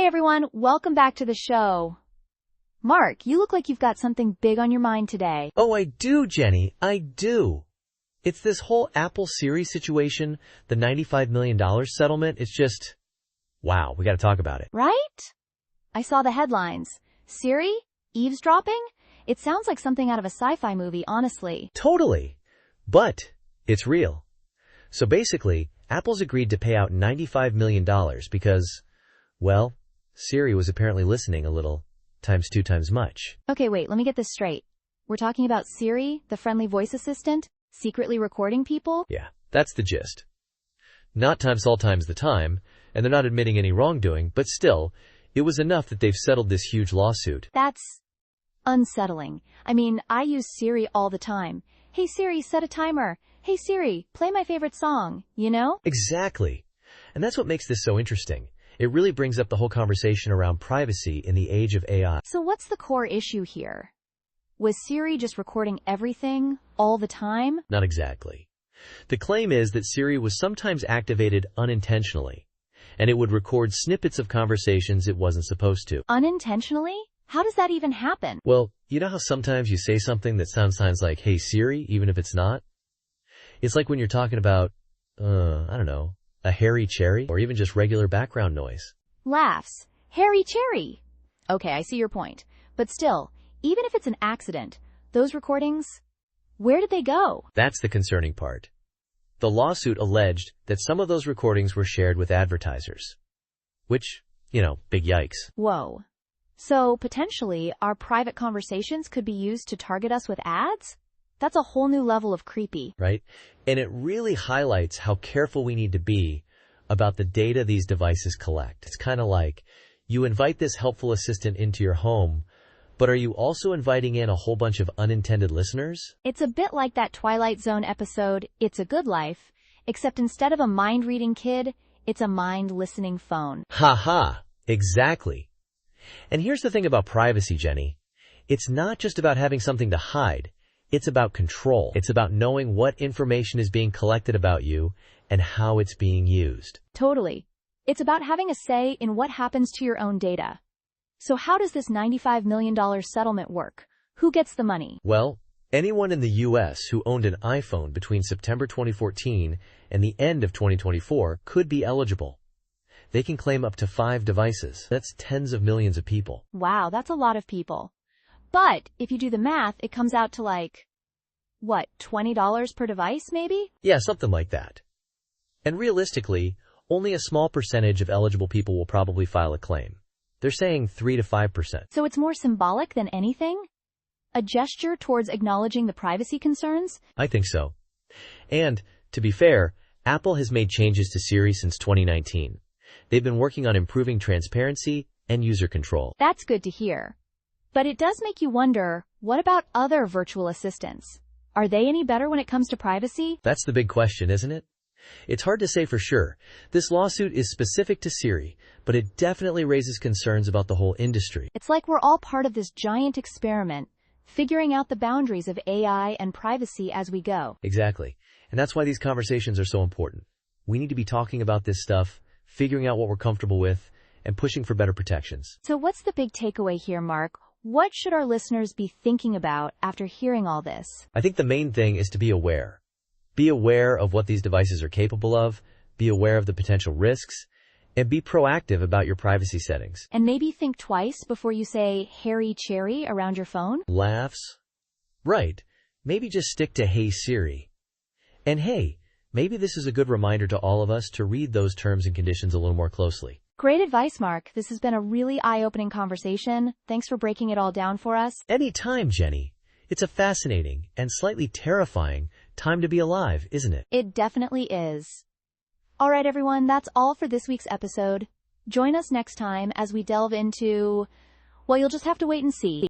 Hey everyone, welcome back to the show. Mark, you look like you've got something big on your mind today. Oh, I do, Jenny. I do. It's this whole Apple Siri situation, the $95 million settlement. It's just, wow, we got to talk about it. Right? I saw the headlines. Siri? Eavesdropping? It sounds like something out of a sci-fi movie, honestly. Totally. But it's real. So basically, Apple's agreed to pay out $95 million because, well, Siri was apparently listening a little times two times much. Okay, wait, let me get this straight. We're talking about Siri, the friendly voice assistant, secretly recording people? Yeah, that's the gist. Not times all times the time, and they're not admitting any wrongdoing, but still, it was enough that they've settled this huge lawsuit. That's unsettling. I mean, I use Siri all the time. Hey Siri, set a timer. Hey Siri, play my favorite song, you know? Exactly. And that's what makes this so interesting. It really brings up the whole conversation around privacy in the age of AI. So what's the core issue here? Was Siri just recording everything, all the time? Not exactly. The claim is that Siri was sometimes activated unintentionally, and it would record snippets of conversations it wasn't supposed to. Unintentionally? How does that even happen? Well, you know how sometimes you say something that sounds like, hey Siri, even if it's not? It's like when you're talking about, I don't know, a hairy cherry, or even just regular background noise. Laughs. Hairy cherry. Okay, I see your point. But still, even if it's an accident, those recordings, where did they go? That's the concerning part. The lawsuit alleged that some of those recordings were shared with advertisers. Which, big yikes. Whoa. So, potentially, our private conversations could be used to target us with ads? That's a whole new level of creepy. Right? And it really highlights how careful we need to be about the data these devices collect. It's kind of like, you invite this helpful assistant into your home, but are you also inviting in a whole bunch of unintended listeners? It's a bit like that Twilight Zone episode, It's a Good Life, except instead of a mind-reading kid, it's a mind-listening phone. Ha, exactly. And here's the thing about privacy, Jenny. It's not just about having something to hide. It's about control. It's about knowing what information is being collected about you and how it's being used. Totally. It's about having a say in what happens to your own data. So how does this $95 million settlement work? Who gets the money? Well, anyone in the U.S. who owned an iPhone between September 2014 and the end of 2024 could be eligible. They can claim up to 5 devices. That's tens of millions of people. Wow, that's a lot of people. But if you do the math, it comes out to $20 per device maybe? Yeah, something like that. And realistically, only a small percentage of eligible people will probably file a claim. They're saying 3 to 5%. So it's more symbolic than anything? A gesture towards acknowledging the privacy concerns? I think so. And, to be fair, Apple has made changes to Siri since 2019. They've been working on improving transparency and user control. That's good to hear. But it does make you wonder, what about other virtual assistants? Are they any better when it comes to privacy? That's the big question, isn't it? It's hard to say for sure. This lawsuit is specific to Siri, but it definitely raises concerns about the whole industry. It's like we're all part of this giant experiment, figuring out the boundaries of AI and privacy as we go. Exactly. And that's why these conversations are so important. We need to be talking about this stuff, figuring out what we're comfortable with, and pushing for better protections. So what's the big takeaway here, Mark? What should our listeners be thinking about after hearing all this? I think the main thing is to be aware. Be aware of what these devices are capable of, be aware of the potential risks, and be proactive about your privacy settings. And maybe think twice before you say hairy cherry around your phone? Laughs? Right. Maybe just stick to Hey Siri. And hey, maybe this is a good reminder to all of us to read those terms and conditions a little more closely. Great advice, Mark. This has been a really eye-opening conversation. Thanks for breaking it all down for us. Anytime, Jenny. It's a fascinating and slightly terrifying time to be alive, isn't it? It definitely is. All right, everyone, that's all for this week's episode. Join us next time as we delve into, well, you'll just have to wait and see.